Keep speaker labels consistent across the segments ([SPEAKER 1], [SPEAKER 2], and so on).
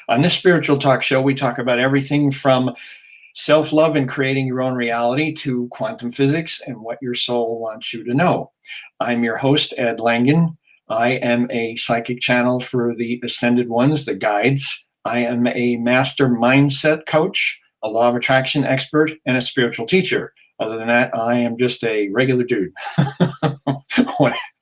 [SPEAKER 1] On this spiritual talk show, we talk about everything from self-love and creating your own reality to quantum physics and what your soul wants you to know. I'm your host, Ed Langan. I am a psychic channel for the Ascended Ones, the guides. I am a master mindset coach, a law of attraction expert, and a spiritual teacher. Other than that, I am just a regular dude,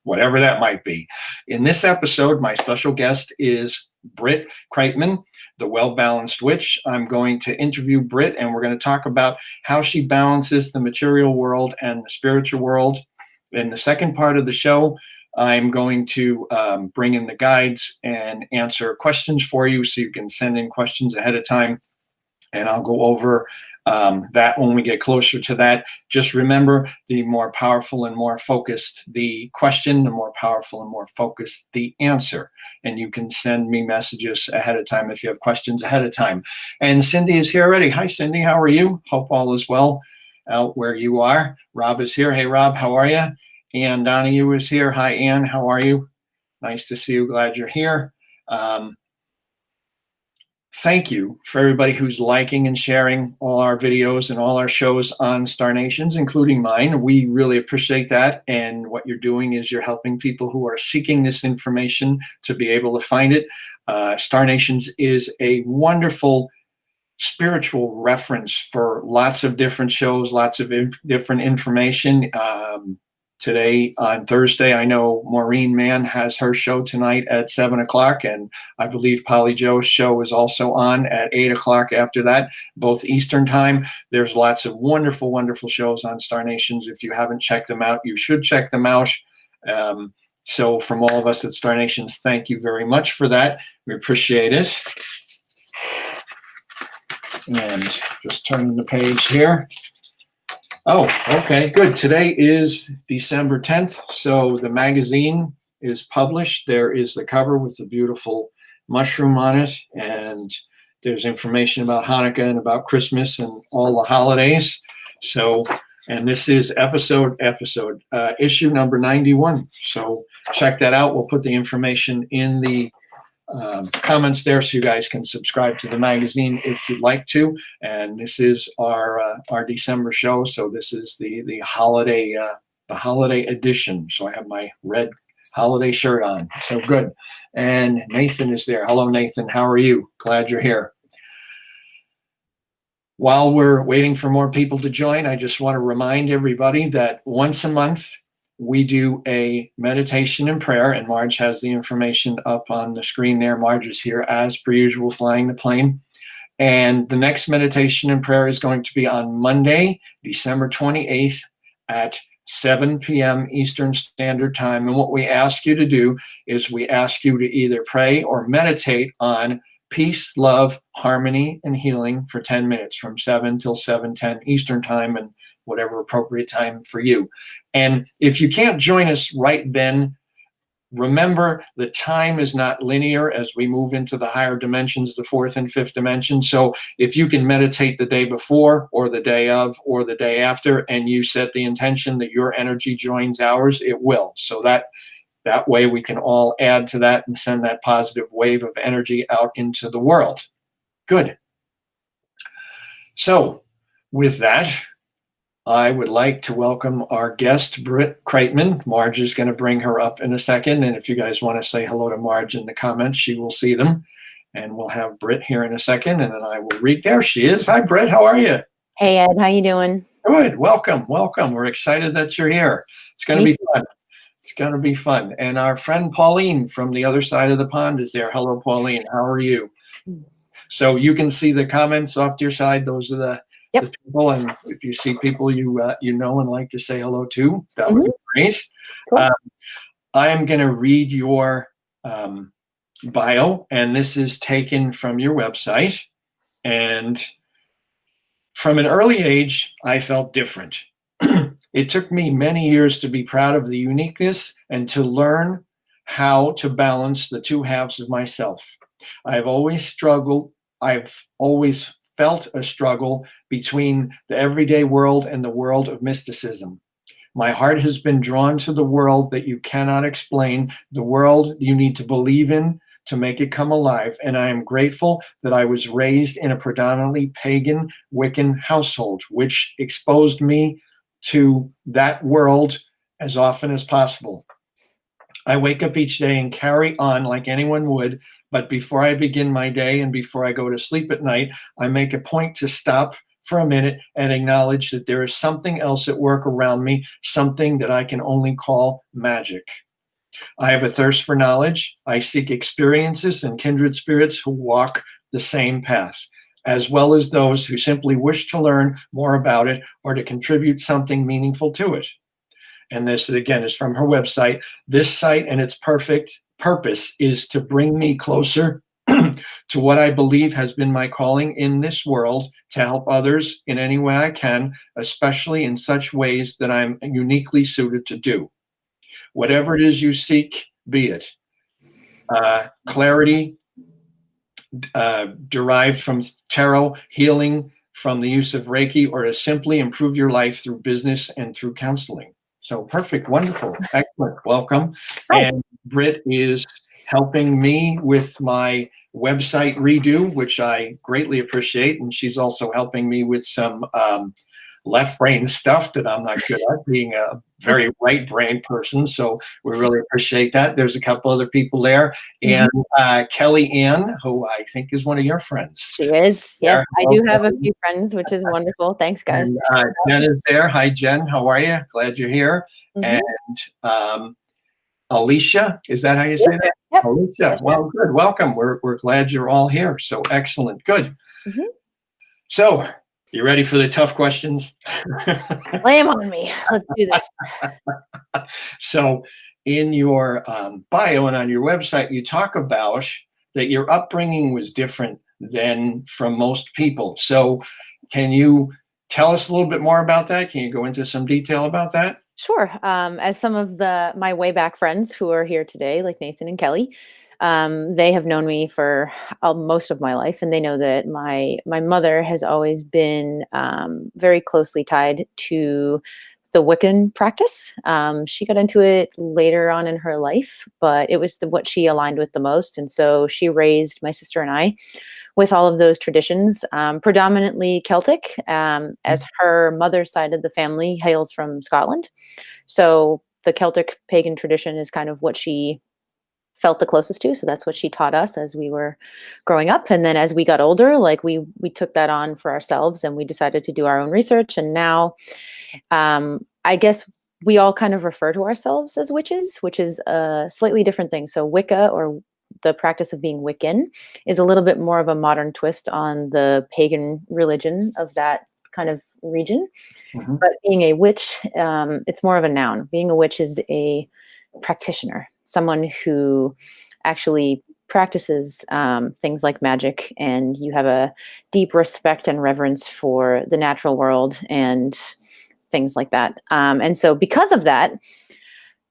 [SPEAKER 1] whatever that might be. In this episode, my special guest is Britt Kreitman, the well-balanced witch. I'm going to interview Britt, and we're going to talk about how she balances the material world and the spiritual world. In the second part of the show, I'm going to bring in the guides and answer questions for you, so you can send in questions ahead of time, and I'll go over that when we get closer to that. Just remember, the more powerful and more focused the question, the more powerful and more focused the answer. And you can send me messages ahead of time if you have questions ahead of time. And Cindy is here already. Hi, Cindy. How are you? Hope all is well out where you are. Rob is here. Hey, Rob, how are you? Ann Donahue is here. Hi, Ann. How are you? Nice to see you. Glad you're here. Thank you for everybody who's liking and sharing all our videos and all our shows on Star Nations, including mine. We really appreciate that. And what you're doing is you're helping people who are seeking this information to be able to find it. Star Nations is a wonderful spiritual reference for lots of different shows, lots of different information. Today on Thursday, I know Maureen Mann has her show tonight at 7 o'clock, and I believe Polly Joe's show is also on at 8 o'clock after that, both Eastern time. There's lots of wonderful, wonderful shows on Star Nations. If you haven't checked them out, you should check them out. So from all of us at Star Nations, thank you very much for that. We appreciate it. And just turning the page here. Oh, okay, good. Today is December 10th, so the magazine is published. There is the cover with the beautiful mushroom on it, and there's information about Hanukkah and about Christmas and all the holidays. So, and this is issue number 91. So check that out. We'll put the information in the comments there, so you guys can subscribe to the magazine if you'd like to. And this is our December show, so this is the holiday edition. So I have my red holiday shirt on, so good. And Nathan is there. Hello, Nathan. How are you? Glad you're here. While we're waiting for more people to join, I just want to remind everybody that once a month we do a meditation and prayer, and Marge has the information up on the screen there. Marge is here as per usual, flying the plane. And the next meditation and prayer is going to be on Monday, December 28th at 7 p.m. Eastern Standard Time. And what we ask you to do is we ask you to either pray or meditate on peace, love, harmony, and healing for 10 minutes from 7 till 7:10 Eastern Time, and whatever appropriate time for you. And if you can't join us right then, remember the time is not linear as we move into the higher dimensions, the fourth and fifth dimension. So if you can meditate the day before or the day of or the day after, and you set the intention that your energy joins ours, it will. So that way we can all add to that and send that positive wave of energy out into the world. Good. So with that, I would like to welcome our guest, Britt Kreitman. Marge is going to bring her up in a second. And if you guys want to say hello to Marge in the comments, she will see them. And we'll have Britt here in a second, and then I will read. There she is. Hi, Britt. How are you?
[SPEAKER 2] Hey, Ed. How you doing?
[SPEAKER 1] Good. Welcome. Welcome. We're excited that you're here. It's going to be fun. It's going to be fun. And our friend Pauline from the other side of the pond is there. Hello, Pauline. How are you? So you can see the comments off to your side. Those are the people, and if you see people you know and like to say hello to, that would be great. Cool. I am going to read your bio, and this is taken from your website. And from an early age, I felt different. It took me many years to be proud of the uniqueness and to learn how to balance the two halves of myself. I've always felt a struggle between the everyday world and the world of mysticism. My heart has been drawn to the world that you cannot explain, the world you need to believe in, to make it come alive. And I am grateful that I was raised in a predominantly pagan Wiccan household, which exposed me to that world as often as possible. I wake up each day and carry on like anyone would, but before I begin my day and before I go to sleep at night, I make a point to stop for a minute and acknowledge that there is something else at work around me, something that I can only call magic. I have a thirst for knowledge. I seek experiences and kindred spirits who walk the same path, as well as those who simply wish to learn more about it or to contribute something meaningful to it. And this, again, is from her website. This site and its perfect purpose is to bring me closer to what I believe has been my calling in this world, to help others in any way I can, especially in such ways that I'm uniquely suited to do. Whatever it is you seek, be it clarity derived from tarot, healing from the use of Reiki, or to simply improve your life through business and through counseling. So perfect, wonderful, excellent, welcome.
[SPEAKER 2] Hi.
[SPEAKER 1] And Britt is helping me with my website redo, which I greatly appreciate. And she's also helping me with some left brain stuff that I'm not good at, being a very right brain person. So we really appreciate that. There's a couple other people there. And Kelly Ann, who I think is one of your friends.
[SPEAKER 2] She is. Yes, I do have a few friends, which is wonderful. Thanks, guys.
[SPEAKER 1] And, Jen is there. Hi, Jen. How are you? Glad you're here. And Alicia, is that how you say that?
[SPEAKER 2] Yep.
[SPEAKER 1] Alicia, well, good. Welcome. We're glad you're all here. So excellent. Good. So, you ready for the tough questions?
[SPEAKER 2] Lay them on me. Let's do this.
[SPEAKER 1] So, in your bio and on your website, you talk about that your upbringing was different than from most people. So, can you tell us a little bit more about that? Can you go into some detail about that?
[SPEAKER 2] Sure. As some of my way back friends who are here today, like Nathan and Kelly, they have known me for most of my life, and they know that my mother has always been very closely tied to the Wiccan practice. She got into it later on in her life, but it was what she aligned with the most. And so she raised my sister and I with all of those traditions, predominantly Celtic, as her mother's side of the family hails from Scotland. So the Celtic pagan tradition is kind of what she felt the closest to. So that's what she taught us as we were growing up. And then as we got older, like we took that on for ourselves and we decided to do our own research. And now I guess we all kind of refer to ourselves as witches, which is a slightly different thing. So Wicca, or the practice of being Wiccan, is a little bit more of a modern twist on the pagan religion of that kind of region. But being a witch, it's more of a noun. Being a witch is a practitioner, someone who actually practices things like magic, and you have a deep respect and reverence for the natural world and things like that. And so because of that,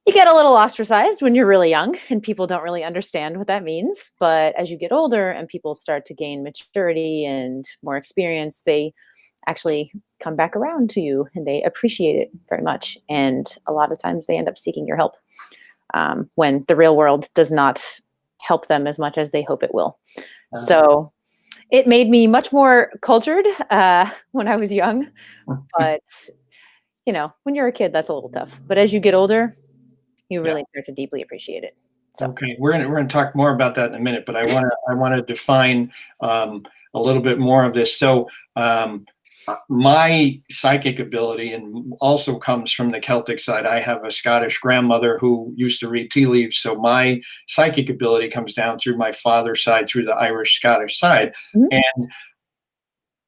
[SPEAKER 2] you get a little ostracized when you're really young and people don't really understand what that means. But as you get older and people start to gain maturity and more experience, they actually come back around to you and they appreciate it very much. And a lot of times they end up seeking your help when the real world does not help them as much as they hope it will. So it made me much more cultured when I was young. But, you know, when you're a kid, that's a little tough. But as you get older, you really start to deeply appreciate it. So.
[SPEAKER 1] Okay, we're gonna talk more about that in a minute, but I want to define a little bit more of this. So my psychic ability and also comes from the Celtic side. I have a Scottish grandmother who used to read tea leaves, so my psychic ability comes down through my father's side, through the Irish Scottish side, and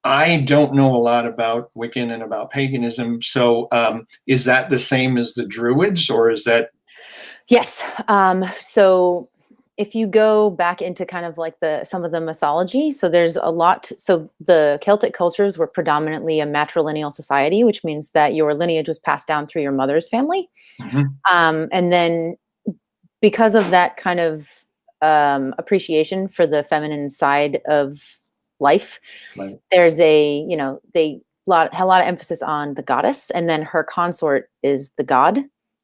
[SPEAKER 1] I don't know a lot about Wiccan and about paganism. So is that the same as the Druids, or is that?
[SPEAKER 2] Yes. So if you go back into kind of like some of the mythology, so there's a lot. So the Celtic cultures were predominantly a matrilineal society, which means that your lineage was passed down through your mother's family. And then because of that kind of appreciation for the feminine side of life, there's they had a lot of emphasis on the goddess, and then her consort is the god.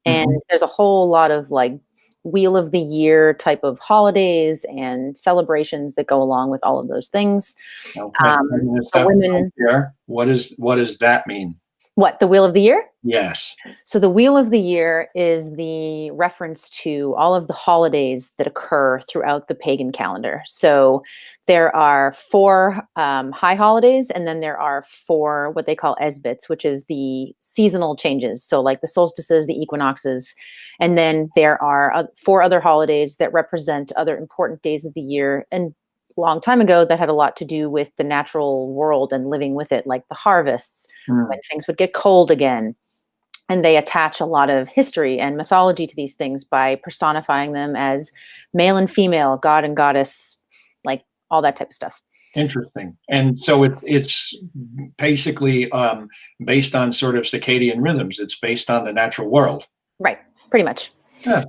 [SPEAKER 2] And there's a whole lot of like wheel of the year type of holidays and celebrations that go along with all of those things.
[SPEAKER 1] Okay. I'm gonna
[SPEAKER 2] For
[SPEAKER 1] stop you right
[SPEAKER 2] women,
[SPEAKER 1] there. What does that mean?
[SPEAKER 2] what, the wheel of the year?
[SPEAKER 1] Yes.
[SPEAKER 2] So the Wheel of the Year is the reference to all of the holidays that occur throughout the pagan calendar. So there are four high holidays, and then there are four what they call esbits, which is the seasonal changes. So like the solstices, the equinoxes, and then there are four other holidays that represent other important days of the year. And a long time ago, that had a lot to do with the natural world and living with it, like the harvests, when things would get cold again. And they attach a lot of history and mythology to these things by personifying them as male and female, god and goddess, like all that type of stuff.
[SPEAKER 1] Interesting. And so it's basically based on sort of circadian rhythms. It's based on the natural world.
[SPEAKER 2] Right, pretty much.
[SPEAKER 1] Yeah.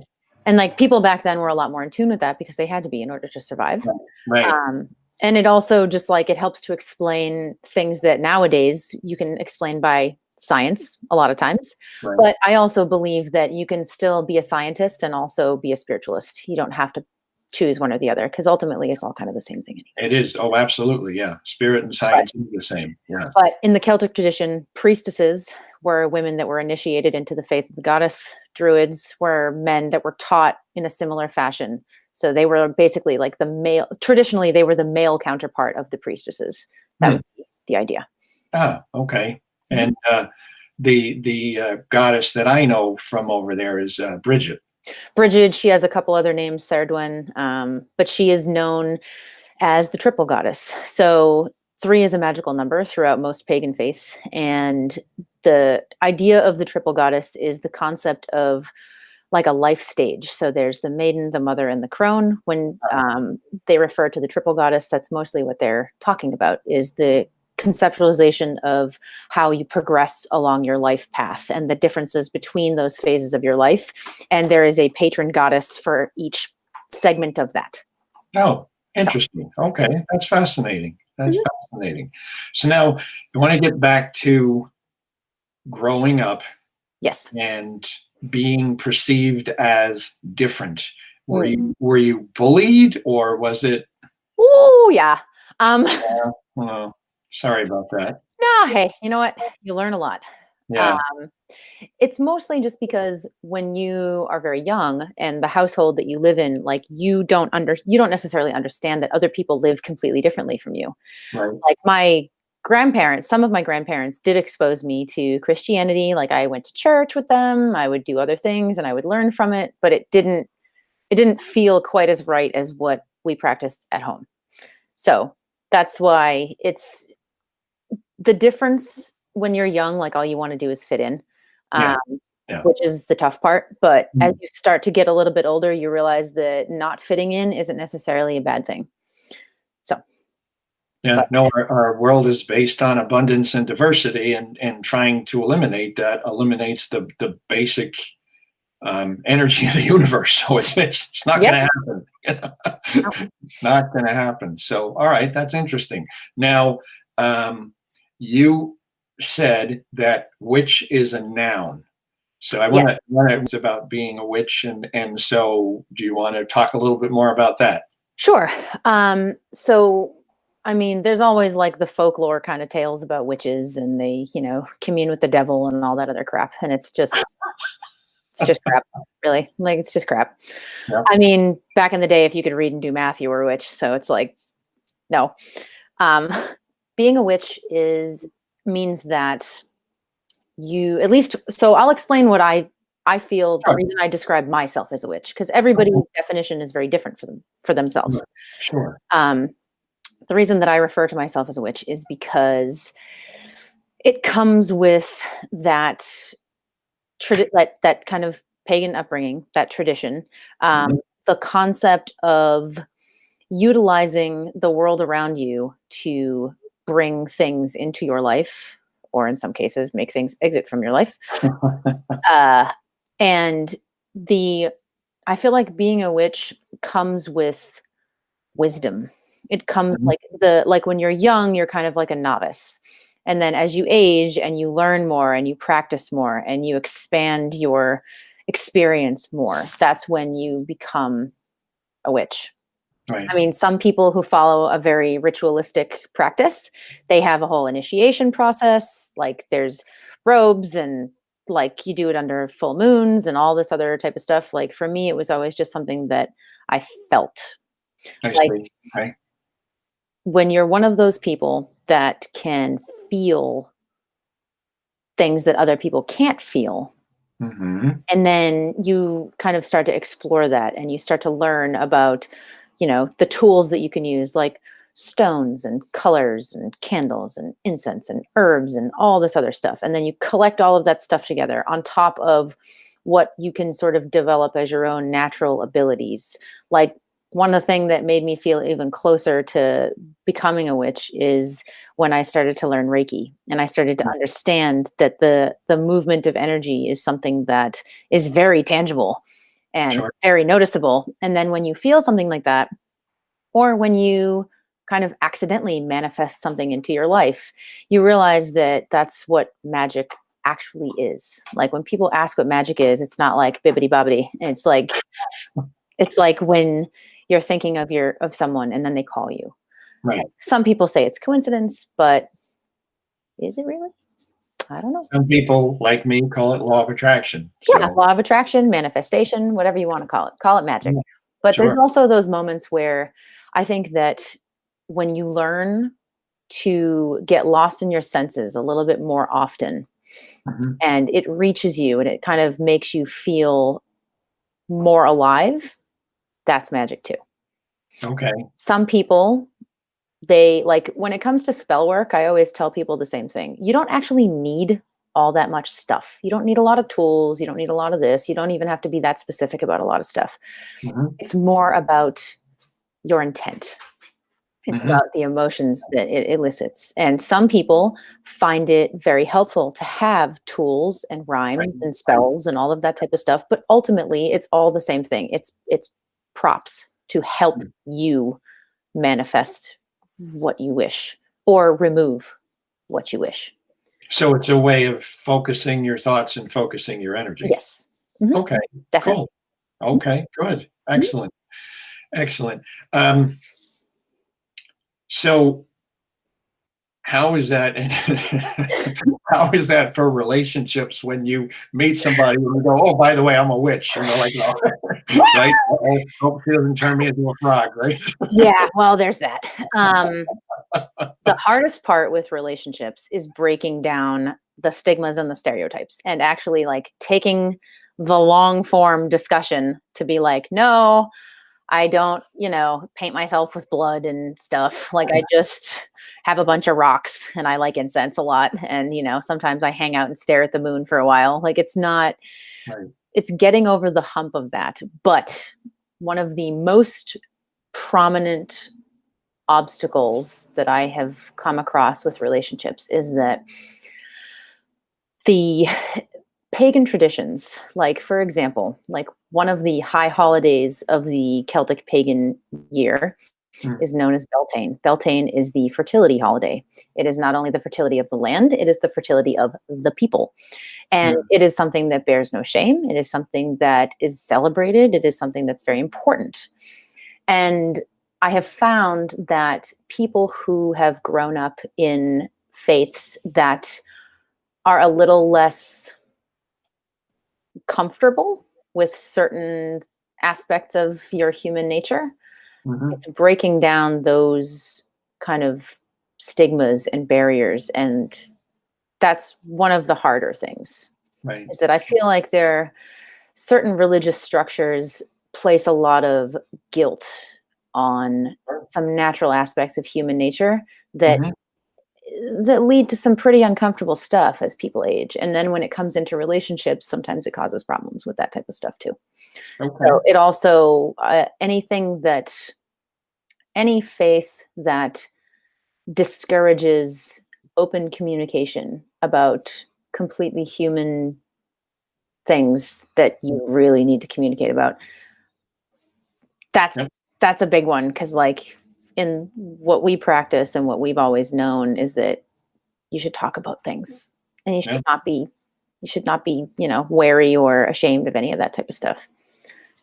[SPEAKER 2] And like people back then were a lot more in tune with that because they had to be in order to survive.
[SPEAKER 1] Right.
[SPEAKER 2] And it also just like it helps to explain things that nowadays you can explain by science a lot of times.
[SPEAKER 1] Right.
[SPEAKER 2] But I also believe that you can still be a scientist and also be a spiritualist. You don't have to choose one or the other because ultimately it's all kind of the same thing anyways.
[SPEAKER 1] It is. Oh, absolutely. Yeah. Spirit and science is the same. Yeah.
[SPEAKER 2] But in the Celtic tradition, priestesses were women that were initiated into the faith of the goddess. Druids were men that were taught in a similar fashion. So they were basically like the male, traditionally they were the male counterpart of the priestesses. That would be the idea.
[SPEAKER 1] Ah, okay. And the goddess that I know from over there is Bridget.
[SPEAKER 2] Bridget, she has a couple other names, Sardwen, but she is known as the triple goddess. So 3 is a magical number throughout most pagan faiths. And the idea of the triple goddess is the concept of like a life stage. So there's the maiden, the mother, and the crone. When they refer to the triple goddess, that's mostly what they're talking about, is the conceptualization of how you progress along your life path and the differences between those phases of your life. And there is a patron goddess for each segment of that.
[SPEAKER 1] Oh, interesting. Okay, that's fascinating. That's fascinating. So now I want to get back to growing up.
[SPEAKER 2] Yes.
[SPEAKER 1] And being perceived as different. Were you bullied, or was it?
[SPEAKER 2] Oh yeah.
[SPEAKER 1] Well, sorry about that.
[SPEAKER 2] No, hey, you know what? You learn a lot.
[SPEAKER 1] Yeah.
[SPEAKER 2] It's mostly just because when you are very young and the household that you live in, like you don't necessarily understand that other people live completely differently from you.
[SPEAKER 1] Right.
[SPEAKER 2] Like my grandparents, some of my grandparents did expose me to Christianity. Like I went to church with them, I would do other things and I would learn from it, but it didn't feel quite as right as what we practiced at home. So that's why it's the difference when you're young, like all you want to do is fit in, which is the tough part. But as you start to get a little bit older, you realize that not fitting in isn't necessarily a bad thing. So.
[SPEAKER 1] Yeah, no, our world is based on abundance and diversity, and trying to eliminate that eliminates the basic energy of the universe. So it's not going to happen. Not going to happen. So, all right, that's interesting. Now, you said that witch is a noun. So I want to. It's about being a witch, and so do you want to talk a little bit more about that?
[SPEAKER 2] Sure. So. I mean, there's always like the folklore kind of tales about witches and they, commune with the devil and all that other crap. And it's just crap, really. Like, it's just crap. Yeah. I mean, back in the day, if you could read and do math, you were a witch. So it's like, no. Being a witch means that you, at least, so I'll explain what I feel the reason I describe myself as a witch, because everybody's definition is very different for themselves.
[SPEAKER 1] Sure.
[SPEAKER 2] The reason that I refer to myself as a witch is because it comes with that kind of pagan upbringing, that tradition, the concept of utilizing the world around you to bring things into your life, or in some cases, make things exit from your life. And I feel like being a witch comes with wisdom. It comes like when you're young, you're kind of like a novice. And then as you age and you learn more and you practice more and you expand your experience more, that's when you become a witch.
[SPEAKER 1] Right.
[SPEAKER 2] I mean, some people who follow a very ritualistic practice, they have a whole initiation process. Like there's robes and like you do it under full moons and all this other type of stuff. Like for me, it was always just something that I felt.
[SPEAKER 1] I
[SPEAKER 2] Like
[SPEAKER 1] see. Okay.
[SPEAKER 2] when you're one of those people that can feel things that other people can't feel,
[SPEAKER 1] Mm-hmm.
[SPEAKER 2] and then you kind of start to explore that and you start to learn about, the tools that you can use, like stones and colors and candles and incense and herbs and all this other stuff. And then you collect all of that stuff together on top of what you can sort of develop as your own natural abilities. Like one of the things that made me feel even closer to becoming a witch is when I started to learn Reiki and I started to understand that the movement of energy is something that is very tangible and
[SPEAKER 1] Sure.
[SPEAKER 2] very noticeable. And then when you feel something like that, or when you kind of accidentally manifest something into your life, you realize that that's what magic actually is. Like when people ask what magic is, it's not like bibbity bobbity. It's like when you're thinking of someone and then they call you.
[SPEAKER 1] Right.
[SPEAKER 2] Like, some people say it's coincidence, but is it really? I don't know.
[SPEAKER 1] Some people, like me, call it law of attraction.
[SPEAKER 2] Yeah, law of attraction, manifestation, whatever you want to call it. Call it magic.
[SPEAKER 1] Yeah,
[SPEAKER 2] But there's
[SPEAKER 1] sure.
[SPEAKER 2] also those moments where I think that when you learn to get lost in your senses a little bit more often,
[SPEAKER 1] Mhm.
[SPEAKER 2] and it reaches you and it kind of makes you feel more alive, that's magic too.
[SPEAKER 1] Okay.
[SPEAKER 2] Some people, they like when it comes to spell work, I always tell people the same thing. You don't actually need all that much stuff. You don't need a lot of tools. You don't need a lot of this. You don't even have to be that specific about a lot of stuff.
[SPEAKER 1] Mhm.
[SPEAKER 2] It's more about your intent. It's
[SPEAKER 1] Mhm.
[SPEAKER 2] about the emotions that it elicits. And some people find it very helpful to have tools and
[SPEAKER 1] Right.
[SPEAKER 2] rhymes and spells and all of that type of stuff. But ultimately, it's all the same thing. It's props to help
[SPEAKER 1] Mm.
[SPEAKER 2] you manifest what you wish or remove what you wish.
[SPEAKER 1] So it's a way of focusing your thoughts and focusing your energy.
[SPEAKER 2] Yes. Mhm.
[SPEAKER 1] Okay.
[SPEAKER 2] Definitely.
[SPEAKER 1] Cool. Okay. Good.
[SPEAKER 2] Mhm.
[SPEAKER 1] Excellent. Excellent. Um, so how is that how is that for relationships when you meet somebody and you go, "Oh, by the way, I'm a witch," and they're like, "Oh," right? "Uh-oh, hope she doesn't turn me into a frog," right?
[SPEAKER 2] Yeah, well, there's that. The hardest part with relationships is breaking down the stigmas and the stereotypes and actually like taking the long form discussion to be like, no, I don't, paint myself with blood and stuff. Like I just have a bunch of rocks and I like incense a lot. And, sometimes I hang out and stare at the moon for a while. Like it's not,
[SPEAKER 1] Right.
[SPEAKER 2] it's getting over the hump of that. But one of the most prominent obstacles that I have come across with relationships is that the pagan traditions, like for example, like one of the high holidays of the Celtic pagan year
[SPEAKER 1] Mm.
[SPEAKER 2] is known as Beltane. Beltane is the fertility holiday. It is not only the fertility of the land, it is the fertility of the people. And
[SPEAKER 1] Mm.
[SPEAKER 2] it is something that bears no shame. It is something that is celebrated. It is something that's very important. And I have found that people who have grown up in faiths that are a little less comfortable with certain aspects of your human nature,
[SPEAKER 1] Mhm.
[SPEAKER 2] it's breaking down those kind of stigmas and barriers. And that's one of the harder things
[SPEAKER 1] Right.
[SPEAKER 2] is that I feel like certain religious structures place a lot of guilt on some natural aspects of human nature that
[SPEAKER 1] Mhm.
[SPEAKER 2] lead to some pretty uncomfortable stuff as people age. And then when it comes into relationships, sometimes it causes problems with that type of stuff too.
[SPEAKER 1] Okay.
[SPEAKER 2] So it also any faith that discourages open communication about completely human things that you really need to communicate about, that's
[SPEAKER 1] Yep.
[SPEAKER 2] that's a big one because like in what we practice and what we've always known is that you should talk about things and you should
[SPEAKER 1] Yeah.
[SPEAKER 2] not be You should not be, wary or ashamed of any of that type of stuff.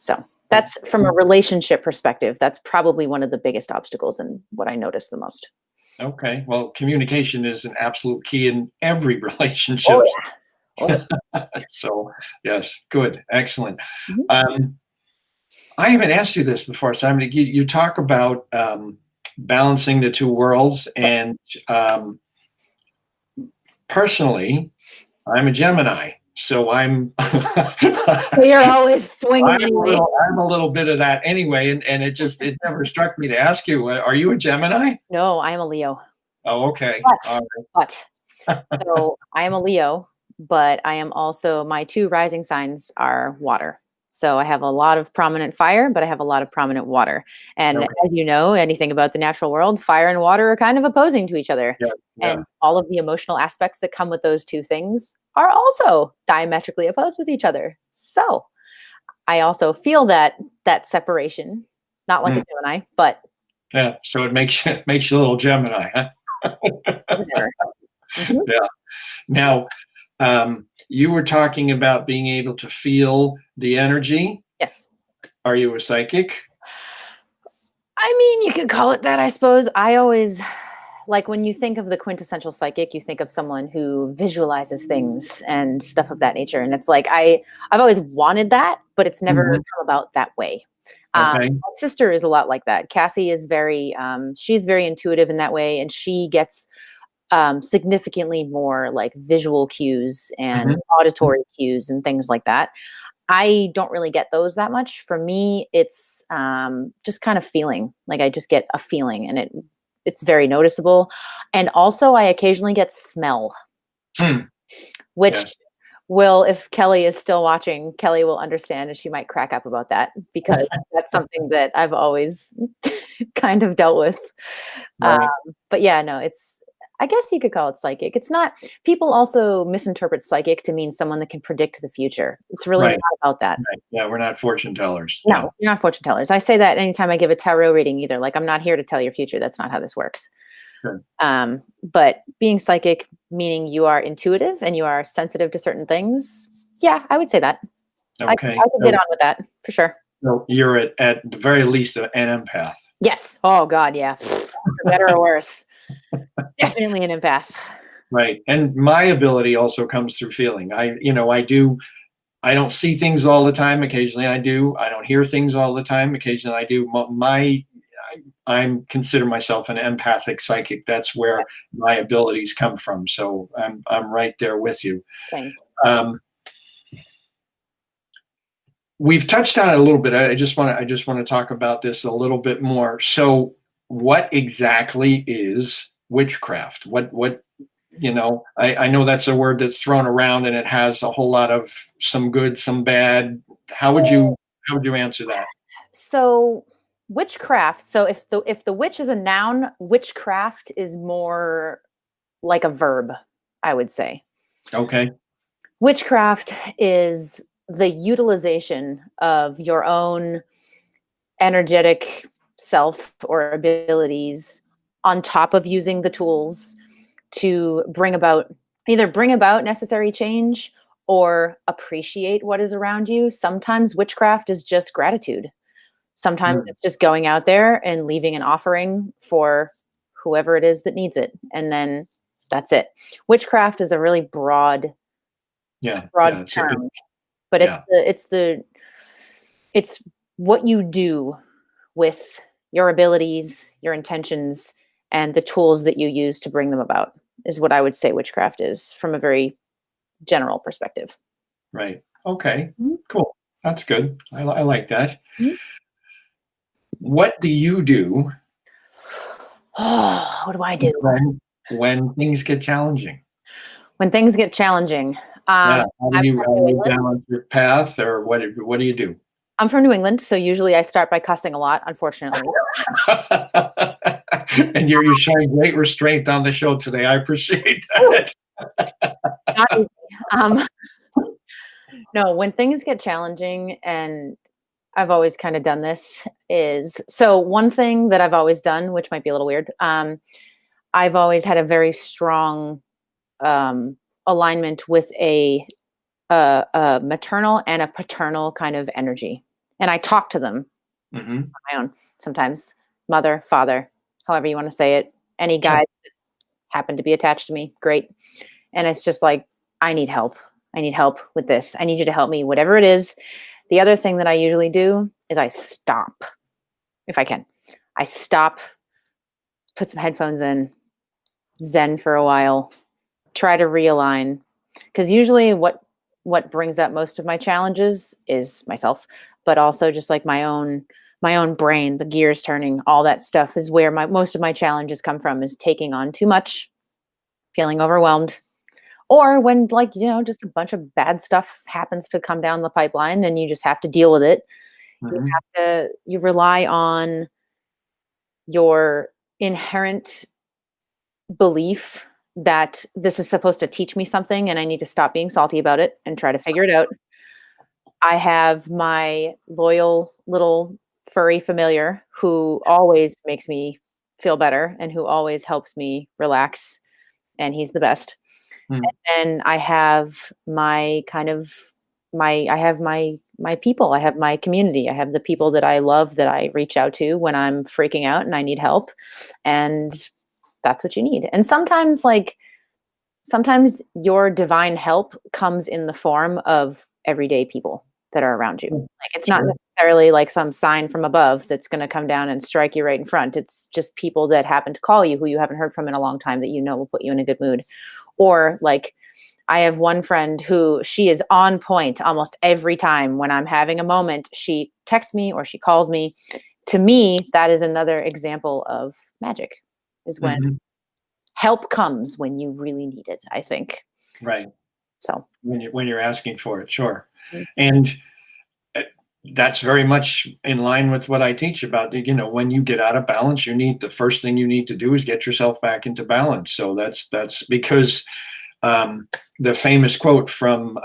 [SPEAKER 2] So that's from a relationship perspective. That's probably one of the biggest obstacles and what I notice the most.
[SPEAKER 1] Okay. Well, communication is an absolute key in every relationship.
[SPEAKER 2] Oh yeah. Oh
[SPEAKER 1] So, yes, good, excellent.
[SPEAKER 2] yeah.
[SPEAKER 1] Um, I haven't asked you this before, Simon. You talk about balancing the two worlds, and personally, I'm a Gemini, so I'm
[SPEAKER 2] So you're always swinging
[SPEAKER 1] I'm
[SPEAKER 2] anyway.
[SPEAKER 1] a little bit of that anyway, and it never struck me to ask you, are you a Gemini?
[SPEAKER 2] No, I am a Leo.
[SPEAKER 1] Oh, okay.
[SPEAKER 2] But,
[SPEAKER 1] All
[SPEAKER 2] but, so I am a Leo, but I am also, my two rising signs are water. So I have a lot of prominent fire, but I have a lot of prominent water. And
[SPEAKER 1] right.
[SPEAKER 2] as you know, anything about the natural world, fire and water are kind of opposing to each other.
[SPEAKER 1] Yeah, yeah.
[SPEAKER 2] And all of the emotional aspects that come with those two things are also diametrically opposed with each other. So I also feel that separation, not like a Gemini, but
[SPEAKER 1] Yeah. So it makes you a little Gemini, huh?
[SPEAKER 2] whatever. Mhm.
[SPEAKER 1] Yeah. Now, you were talking about being able to feel the energy.
[SPEAKER 2] Yes.
[SPEAKER 1] Are you a psychic?
[SPEAKER 2] I mean, you could call it that, I suppose. I always like when you think of the quintessential psychic, you think of someone who visualizes things and stuff of that nature. And it's like I've always wanted that, but it's never
[SPEAKER 1] Mhm.
[SPEAKER 2] come about that way.
[SPEAKER 1] Okay.
[SPEAKER 2] My sister is a lot like that. Cassie is she's very intuitive in that way, and she gets significantly more like visual cues and
[SPEAKER 1] Mhm.
[SPEAKER 2] auditory cues and things like that. I don't really get those that much. For me, it's just kind of feeling. Like I just get a feeling, and it's very noticeable. And also, I occasionally get smell,
[SPEAKER 1] Hmm.
[SPEAKER 2] which
[SPEAKER 1] Yes.
[SPEAKER 2] will, if Kelly is still watching, Kelly will understand, and she might crack up about that because that's something that I've always kind of dealt with.
[SPEAKER 1] Right.
[SPEAKER 2] But yeah, no, I guess you could call it psychic. It's not, people also misinterpret psychic to mean someone that can predict the future. It's really
[SPEAKER 1] Right.
[SPEAKER 2] not about that.
[SPEAKER 1] Right. Yeah. We're not fortune tellers.
[SPEAKER 2] No,
[SPEAKER 1] Yeah.
[SPEAKER 2] you're not fortune tellers. I say that anytime I give a tarot reading either. Like, I'm not here to tell your future. That's not how this works.
[SPEAKER 1] Good.
[SPEAKER 2] But being psychic, meaning you are intuitive and you are sensitive to certain things. Yeah, I would say that.
[SPEAKER 1] Okay.
[SPEAKER 2] I could get on with that for sure.
[SPEAKER 1] So you're at the very least an empath.
[SPEAKER 2] Yes. Oh God, yeah. For better or worse. Definitely an empath.
[SPEAKER 1] Right. And my ability also comes through feeling. I don't see things all the time. Occasionally I do. I don't hear things all the time. Occasionally I do. I'm consider myself an empathic psychic. That's where my abilities come from. So I'm right there with you.
[SPEAKER 2] Same.
[SPEAKER 1] We've touched on it a little bit. I just want to talk about this a little bit more. So, what exactly is witchcraft? I know that's a word that's thrown around, and it has a whole lot of some good, some bad. How would you answer that?
[SPEAKER 2] So witchcraft. So if the witch is a noun, witchcraft is more like a verb, I would say.
[SPEAKER 1] Okay.
[SPEAKER 2] Witchcraft is the utilization of your own energetic self or abilities on top of using the tools to either bring about necessary change or appreciate what is around you. Sometimes witchcraft is just gratitude. Sometimes
[SPEAKER 1] Mm.
[SPEAKER 2] it's just going out there and leaving an offering for whoever it is that needs it. And then that's it. Witchcraft is a really broad
[SPEAKER 1] Yeah. It's a big,
[SPEAKER 2] term, but
[SPEAKER 1] yeah.
[SPEAKER 2] it's what you do with your abilities, your intentions, and the tools that you use to bring them about is what I would say witchcraft is from a very general perspective.
[SPEAKER 1] Right. Okay.
[SPEAKER 2] Mhm.
[SPEAKER 1] Cool. That's good. I like that.
[SPEAKER 2] Mhm.
[SPEAKER 1] What do you do
[SPEAKER 2] Oh, what do I do
[SPEAKER 1] when things get challenging?
[SPEAKER 2] when things get challenging?
[SPEAKER 1] Yeah.
[SPEAKER 2] I'm from
[SPEAKER 1] How
[SPEAKER 2] New
[SPEAKER 1] do you
[SPEAKER 2] England.
[SPEAKER 1] balance your path, or what do you do?
[SPEAKER 2] I'm from New England, so usually I start by cussing a lot, unfortunately.
[SPEAKER 1] And you're showing great restraint on the show today. I appreciate that.
[SPEAKER 2] Not easy. Um, no, when things get challenging, and I've always kind of done this, is so one thing that I've always done, which might be a little weird. I've always had a very strong alignment with a a maternal and a paternal kind of energy. And I talk to them
[SPEAKER 1] Mm-hmm.
[SPEAKER 2] on my own sometimes, mother, father, however you want to say it. Any
[SPEAKER 1] Sure.
[SPEAKER 2] guys that happen to be attached to me, great. And it's just like, I need help. I need help with this. I need you to help me, whatever it is. The other thing that I usually do is I stop, if I can. I stop, put some headphones in, zen for a while, try to realign. Because usually what brings up most of my challenges is myself, but also just like my own brain, the gears turning, all that stuff is where most of my challenges come from, is taking on too much, feeling overwhelmed, or when, like, just a bunch of bad stuff happens to come down the pipeline and you just have to deal with it.
[SPEAKER 1] Mm-hmm.
[SPEAKER 2] You rely on your inherent belief that this is supposed to teach me something and I need to stop being salty about it and try to figure it out. I have my loyal little furry familiar who always makes me feel better and who always helps me relax, and he's the best.
[SPEAKER 1] Mm-hmm.
[SPEAKER 2] And then I have my kind of I have my people, I have my community, I have the people that I love that I reach out to when I'm freaking out and I need help. And that's what you need. And sometimes your divine help comes in the form of everyday people that are around you. Like, it's not
[SPEAKER 1] Sure.
[SPEAKER 2] necessarily like some sign from above that's going to come down and strike you right in front. It's just people that happen to call you who you haven't heard from in a long time that will put you in a good mood. Or like, I have one friend who, she is on point almost every time when I'm having a moment. She texts me or she calls me. To me, that is another example of magic, is when
[SPEAKER 1] Mm-hmm.
[SPEAKER 2] help comes when you really need it, I think.
[SPEAKER 1] Right.
[SPEAKER 2] So
[SPEAKER 1] When you're asking for it, sure.
[SPEAKER 2] mm,
[SPEAKER 1] And that's very much in line with what I teach about, when you get out of balance, the first thing you need to do is get yourself back into balance. So that's because the famous quote from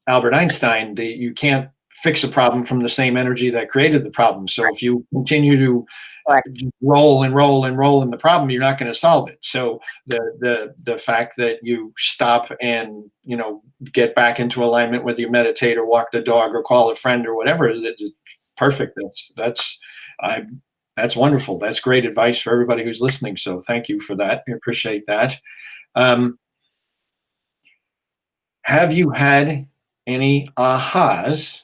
[SPEAKER 1] Albert Einstein, you can't fix a problem from the same energy that created the problem. So if you continue to
[SPEAKER 2] correct.
[SPEAKER 1] roll and roll and roll in the problem, you're not going to solve it. So the fact that you stop and get back into alignment, whether you meditate or walk the dog or call a friend or whatever, it's perfect. That's wonderful. That's great advice for everybody who's listening. So thank you for that. I appreciate that. Have you had any ahas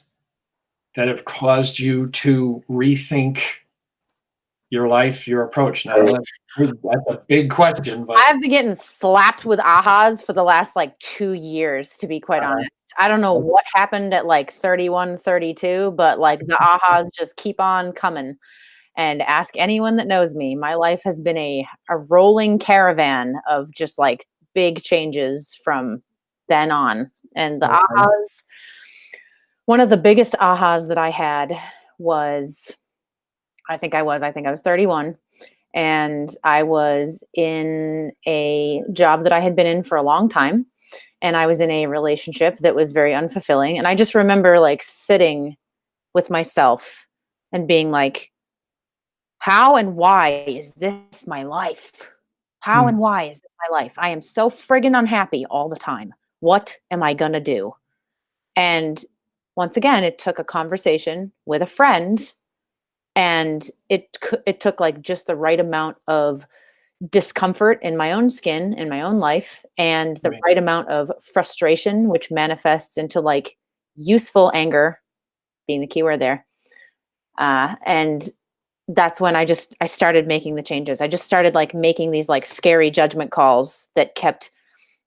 [SPEAKER 1] that have caused you to rethink your life, your approach? Now, that's a big question, but
[SPEAKER 2] I've been getting slapped with ahas for the last like 2 years, to be quite honest. I don't know what happened at like 31, 32, but like the ahas just keep on coming. And ask anyone that knows me, my life has been a rolling caravan of just like big changes from then on. And the
[SPEAKER 1] okay.
[SPEAKER 2] ahas, one of the biggest ahas that I had was, I was 31, and I was in a job that I had been in for a long time, and I was in a relationship that was very unfulfilling. And I just remember like sitting with myself and being like, how and why is this my life? How
[SPEAKER 1] Hmm.
[SPEAKER 2] and why is this my life? I am so friggin' unhappy all the time. What am I gonna do? And once again, it took a conversation with a friend, and it took like just the right amount of discomfort in my own skin, in my own life, and the
[SPEAKER 1] Right.
[SPEAKER 2] right amount of frustration, which manifests into like useful anger, being the key word there. And that's when I started making the changes. I just started like making these like scary judgment calls that kept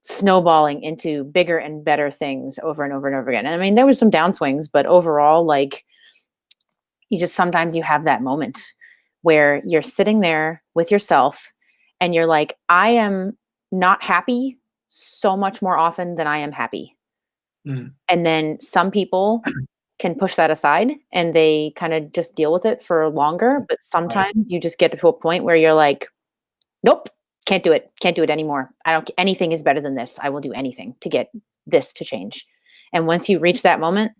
[SPEAKER 2] snowballing into bigger and better things over and over and over again. And I mean, there was some downswings, but overall, like, sometimes you have that moment where you're sitting there with yourself and you're like, I am not happy so much more often than I am happy.
[SPEAKER 1] Mm.
[SPEAKER 2] And then some people can push that aside and they kind of just deal with it for longer. But
[SPEAKER 1] Right.
[SPEAKER 2] sometimes you just get to a point where you're like, nope, can't do it. Can't do it anymore. Anything is better than this. I will do anything to get this to change. And once you reach that moment,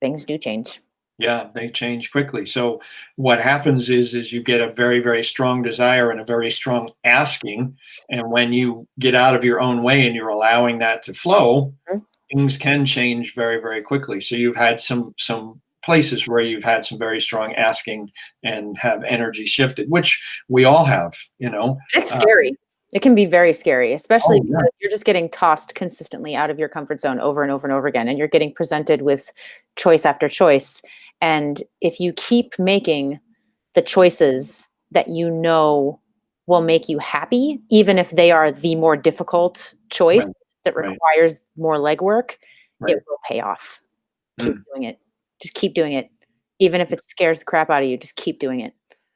[SPEAKER 2] things do change.
[SPEAKER 1] Yeah, they change quickly. So what happens is you get a very, very strong desire and a very strong asking. And when you get out of your own way and you're allowing that to flow,
[SPEAKER 2] Mhm.
[SPEAKER 1] things can change very, very quickly. So you've had some places where you've had some very strong asking and have energy shifted, which we all have, you know.
[SPEAKER 2] It's scary. It can be very scary, especially
[SPEAKER 1] Oh yeah,
[SPEAKER 2] because you're just getting tossed consistently out of your comfort zone over and over and over again, and you're getting presented with choice after choice. And if you keep making the choices that you know will make you happy, even if they are the more difficult choice
[SPEAKER 1] right,
[SPEAKER 2] that
[SPEAKER 1] right,
[SPEAKER 2] requires more legwork,
[SPEAKER 1] right.
[SPEAKER 2] it will pay off. Keep
[SPEAKER 1] Mm,
[SPEAKER 2] doing it. Just keep doing it. Even if it scares the crap out of you, just keep doing it.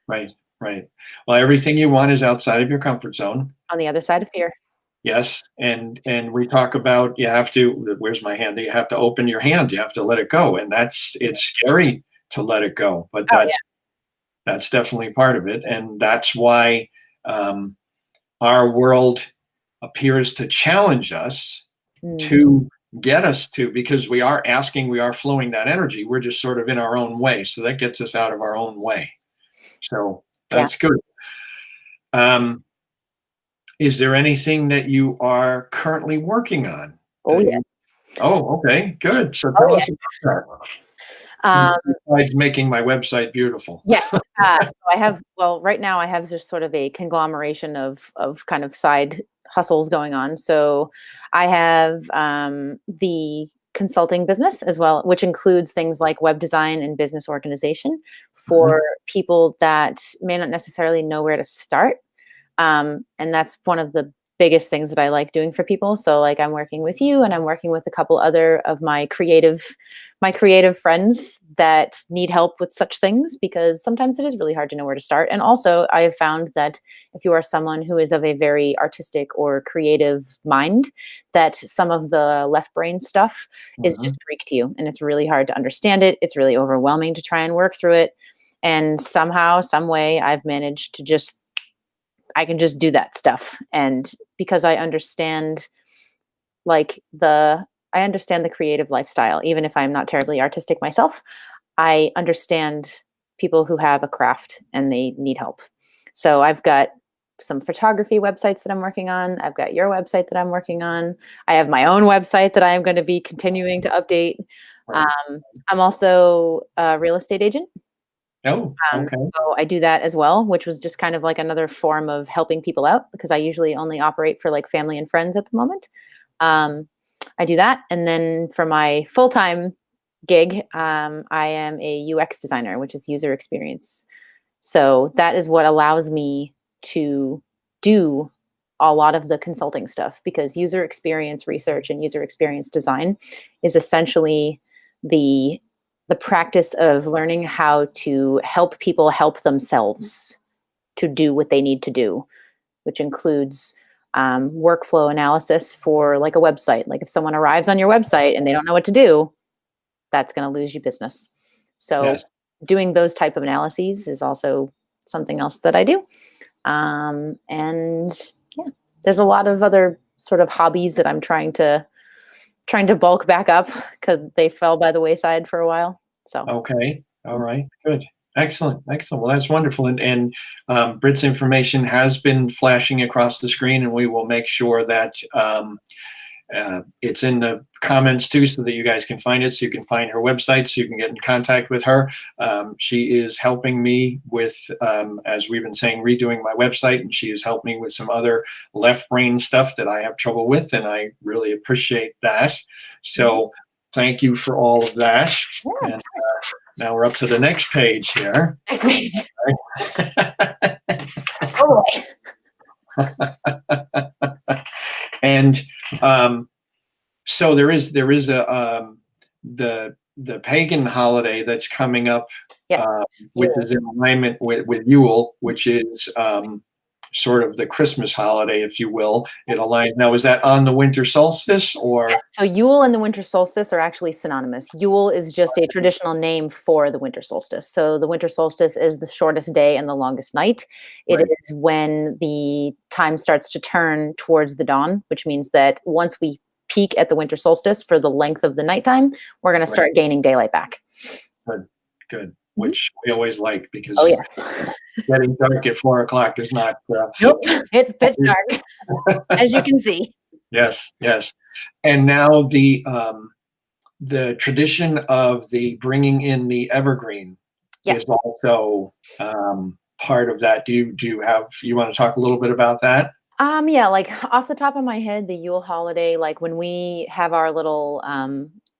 [SPEAKER 1] right, right. Well, everything you want is outside of your comfort zone.
[SPEAKER 2] On the other side of fear.
[SPEAKER 1] Yes, and we talk about you have to. Where's my hand? You have to open your hand. You have to let it go, and it's scary to let it go. But
[SPEAKER 2] Oh yeah.
[SPEAKER 1] that's definitely part of it, and that's why um, our world appears to challenge us
[SPEAKER 2] Mhm.
[SPEAKER 1] to get us to, because we are asking, we are flowing that energy. We're just sort of in our own way, so that gets us out of our own way. So
[SPEAKER 2] Yeah.
[SPEAKER 1] that's good. Um, is there anything that you are currently working on
[SPEAKER 2] Oh
[SPEAKER 1] that
[SPEAKER 2] yes.
[SPEAKER 1] you? Oh, okay, good. So
[SPEAKER 2] Oh
[SPEAKER 1] tell
[SPEAKER 2] yeah.
[SPEAKER 1] us about that.
[SPEAKER 2] Um,
[SPEAKER 1] Besides making my website beautiful.
[SPEAKER 2] yes. So I have, well, right now I have just sort of a conglomeration of kind of side hustles going on. So I have the consulting business as well, which includes things like web design and business organization
[SPEAKER 1] Mhm.
[SPEAKER 2] for people that may not necessarily know where to start. And that's one of the biggest things that I like doing for people. So like I'm working with you and I'm working with a couple other of my creative friends that need help with such things because sometimes it is really hard to know where to start. And also I have found that if you are someone who is of a very artistic or creative mind, that some of the left brain stuff is
[SPEAKER 1] Mhm.
[SPEAKER 2] just Greek to you and it's really hard to understand it. It's really overwhelming to try and work through it. And somehow, some way I've managed to just I can just do that stuff. And because like I understand the creative lifestyle, even if I'm not terribly artistic myself, I understand people who have a craft and they need help. So I've got some photography websites that I'm working on. I've got your website that I'm working on. I have my own website that I am going to be continuing to update.
[SPEAKER 1] Right.
[SPEAKER 2] I'm also a real estate agent.
[SPEAKER 1] Oh, okay.
[SPEAKER 2] So I do that as well, which was just kind of like another form of helping people out because I usually only operate for like family and friends at the moment. Um, I do that. And then for my full time gig, I am a UX designer, which is user experience. So that is what allows me to do a lot of the consulting stuff because user experience research and user experience design is essentially the the practice of learning how to help people help themselves to do what they need to do, which includes workflow analysis for like a website. Like if someone arrives on your website and they don't know what to do, that's going to lose you business. So
[SPEAKER 1] Yes.
[SPEAKER 2] doing those type of analyses is also something else that I do. And yeah, there's a lot of other sort of hobbies that I'm trying to bulk back up because they fell by the wayside for a while. So
[SPEAKER 1] Okay. All right. Good. Excellent. Excellent. Well, that's wonderful. And Britt's information has been flashing across the screen, and we will make sure that it's in the comments too, so that you guys can find it. So you can find her website, so you can get in contact with her. She is helping me with, as we've been saying, redoing my website, and she has helped me with some other left brain stuff that I have trouble with, and I really appreciate that. So thank you for all of that.
[SPEAKER 2] yeah,
[SPEAKER 1] And now we're up to the next page here.
[SPEAKER 2] next page. Oh boy.
[SPEAKER 1] And so there is a the pagan holiday that's coming up,
[SPEAKER 2] Yes.
[SPEAKER 1] which
[SPEAKER 2] Yule.
[SPEAKER 1] is in alignment with Yule, which is sort of the Christmas holiday, if you will. It aligns. Now, is that on the winter solstice or?
[SPEAKER 2] Yes. So Yule and the winter solstice are actually synonymous. Yule is just a traditional name for the winter solstice. So the winter solstice is the shortest day and the longest night. It
[SPEAKER 1] Right,
[SPEAKER 2] is when the time starts to turn towards the dawn, which means that once we peak at the winter solstice for the length of the nighttime, we're going to
[SPEAKER 1] right.
[SPEAKER 2] start gaining daylight back.
[SPEAKER 1] Good, good.
[SPEAKER 2] Mhm.
[SPEAKER 1] Which we always like
[SPEAKER 2] Oh
[SPEAKER 1] because
[SPEAKER 2] yes.
[SPEAKER 1] getting dark at 4 o'clock is not.
[SPEAKER 2] Nope. It's pitch dark, as you can see.
[SPEAKER 1] Yes, yes. And now the tradition of the bringing in the evergreen
[SPEAKER 2] Yes.
[SPEAKER 1] is also part of that. You want to talk a little bit about that?
[SPEAKER 2] Yeah, like off the top of my head, the Yule holiday, like when we have our little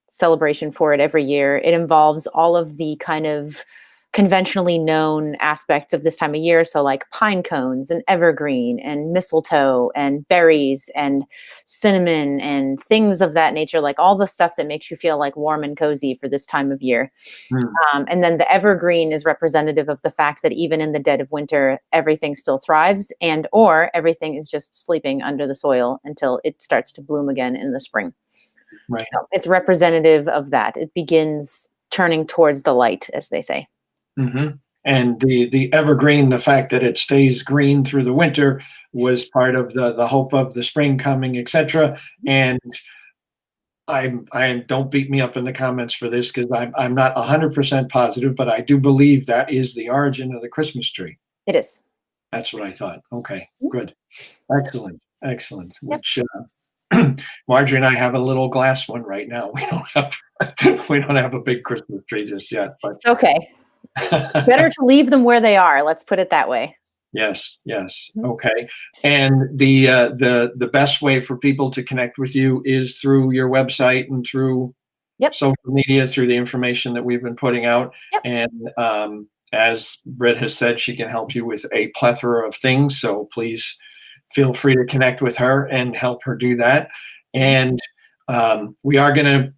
[SPEAKER 2] celebration for it every year, it involves all of the kind of conventionally known aspects of this time of year. So, like pine cones and evergreen and mistletoe and berries and cinnamon and things of that nature, like all the stuff that makes you feel like warm and cozy for this time of year.
[SPEAKER 1] Hmm.
[SPEAKER 2] And then the evergreen is representative of the fact that even in the dead of winter, everything still thrives, and or everything is just sleeping under the soil until it starts to bloom again in the spring.
[SPEAKER 1] Right.
[SPEAKER 2] So it's representative of that. It begins turning towards the light, as they say.
[SPEAKER 1] Hmm. And the evergreen, the fact that it stays green through the winter, was part of the hope of the spring coming, etc. And I don't beat me up in the comments for this because I'm not 100% positive, but I do believe that is the origin of the Christmas tree.
[SPEAKER 2] It is.
[SPEAKER 1] That's what I thought. Okay,
[SPEAKER 2] Mhm.
[SPEAKER 1] good, excellent, excellent.
[SPEAKER 2] Yep.
[SPEAKER 1] Which Marjorie and I have a little glass one right now. We don't have a big Christmas tree just yet, but
[SPEAKER 2] It's okay. Better to leave them where they are. Let's put it that way.
[SPEAKER 1] yes, yes,
[SPEAKER 2] Mhm.
[SPEAKER 1] okay. And the best way for people to connect with you is through your website and through
[SPEAKER 2] Yep.
[SPEAKER 1] social media, through the information that we've been putting out.
[SPEAKER 2] Yep.
[SPEAKER 1] And as Britt has said, she can help you with a plethora of things. So please feel free to connect with her and help her do that. And we are going to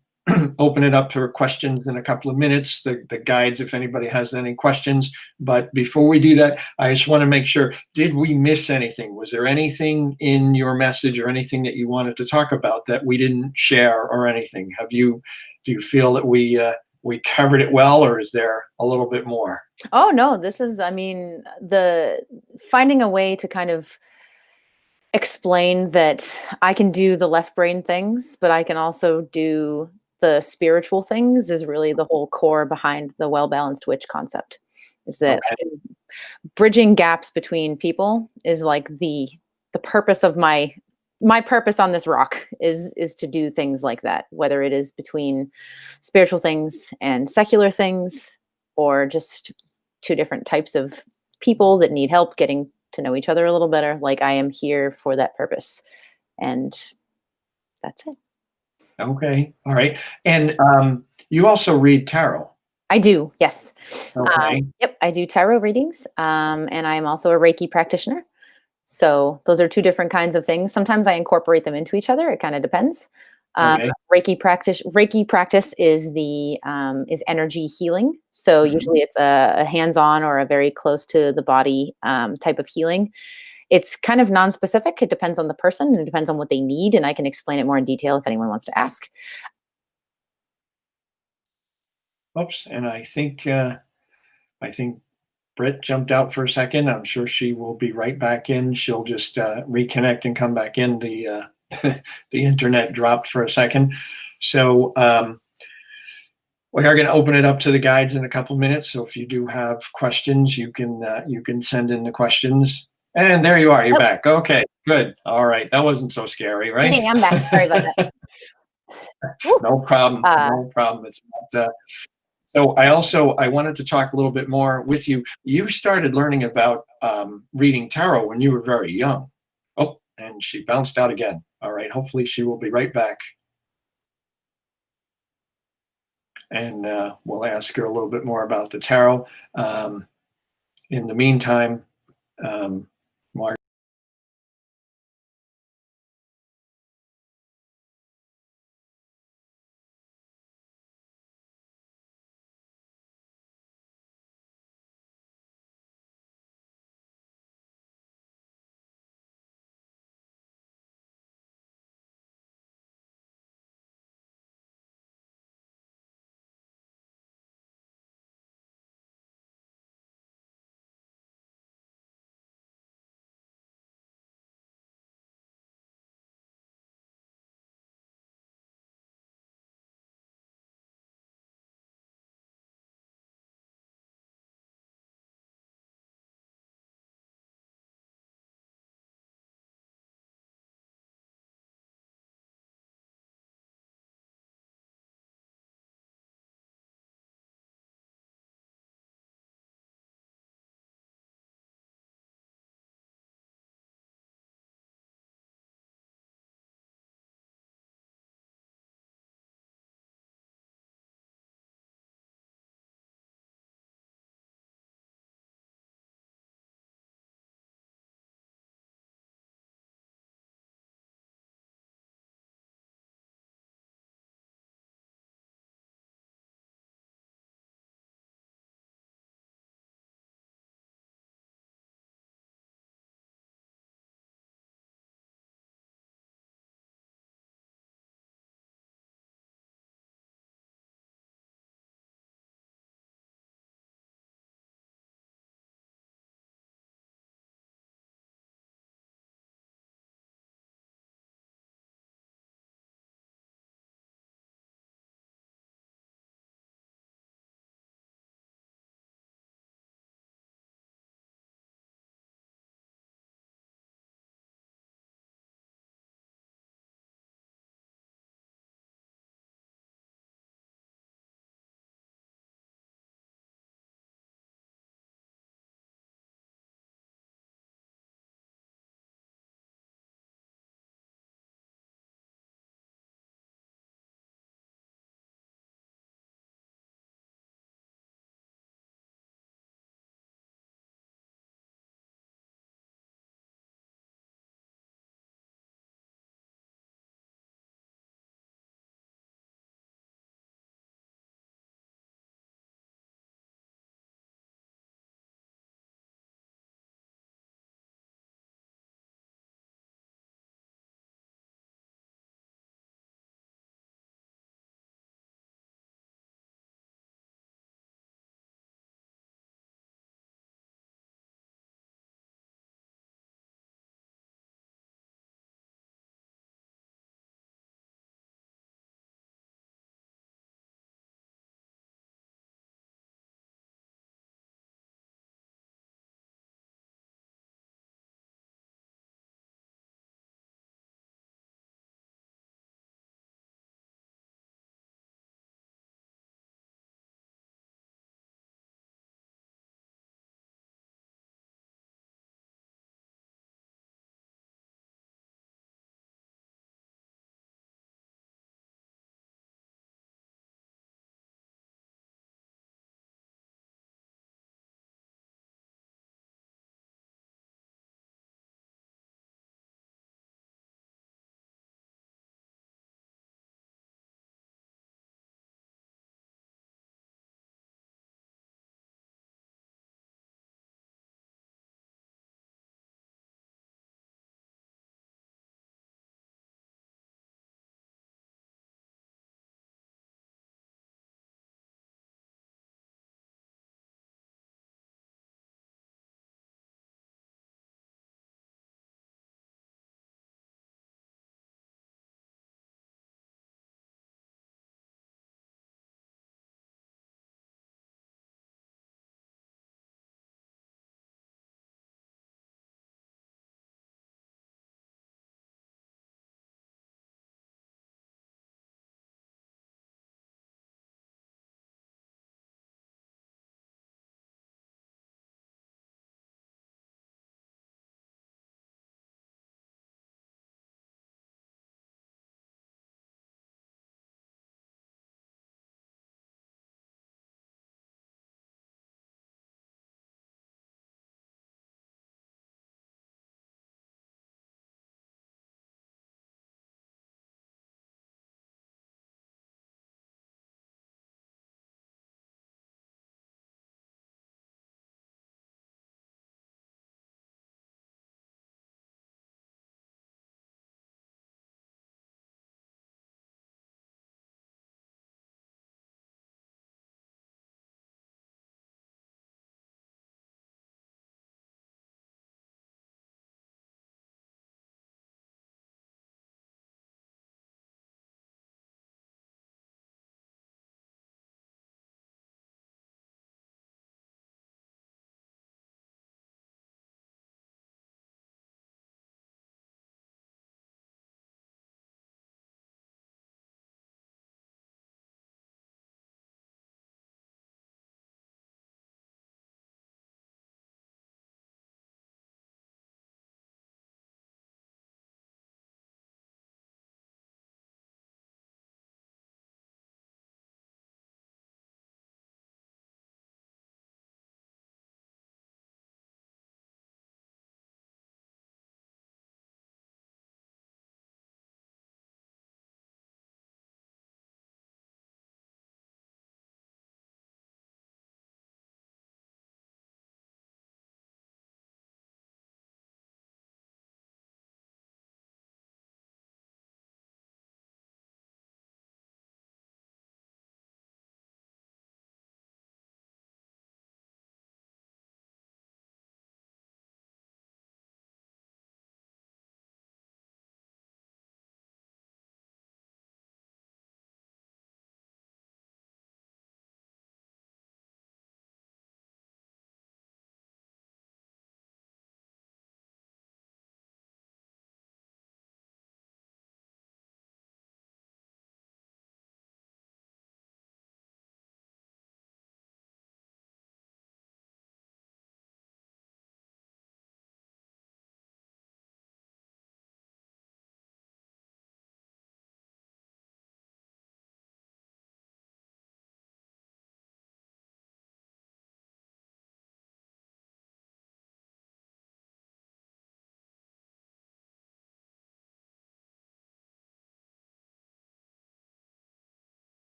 [SPEAKER 1] open it up for questions in a couple of minutes, the guides, if anybody has any questions. But before we do that, I just want to make sure, did we miss anything? Was there anything in your message or anything that you wanted to talk about that we didn't share or anything? Do you feel that we covered it well, or is there a little bit more?
[SPEAKER 2] Oh no, this is, I mean, the finding a way to kind of explain that I can do the left brain things, but I can also do the spiritual things is really the whole core behind the well balanced witch concept. Is that I
[SPEAKER 1] Okay.
[SPEAKER 2] can, bridging gaps between people is like the purpose of my purpose on this rock is to do things like that, whether it is between spiritual things and secular things, or just two different types of people that need help getting to know each other a little better. Like I am here for that purpose. And that's it.
[SPEAKER 1] Okay. All right. And you also read tarot.
[SPEAKER 2] I do, yes.
[SPEAKER 1] Okay.
[SPEAKER 2] Yep, I do tarot readings, and I'm also a Reiki practitioner. So those are two different kinds of things. Sometimes I incorporate them into each other. It kind of depends. Um,
[SPEAKER 1] Okay.
[SPEAKER 2] Reiki practice is the is energy healing. So
[SPEAKER 1] Mhm.
[SPEAKER 2] usually it's a hands-on or a very close to the body type of healing. It's kind of non-specific. It depends on the person and it depends on what they need, and I can explain it more in detail if anyone wants to ask.
[SPEAKER 1] Oops. And I think Britt jumped out for a second. I'm sure she will be right back in. She'll just reconnect and come back in. The internet dropped for a second. So we are going to open it up to the guides in a couple minutes. So if you do have questions, you can send in the questions. And there you are. You're
[SPEAKER 2] Oh,
[SPEAKER 1] back. Okay, good. All right. That wasn't so scary, right?
[SPEAKER 2] hey, I'm back. Sorry about that. Woo.
[SPEAKER 1] No problem.
[SPEAKER 2] Uh,
[SPEAKER 1] No problem. It's not. So I wanted to talk a little bit more with you. You started learning about reading tarot when you were very young. Oh, and she bounced out again. All right. Hopefully she will be right back, and we'll ask her a little bit more about the tarot. In the meantime,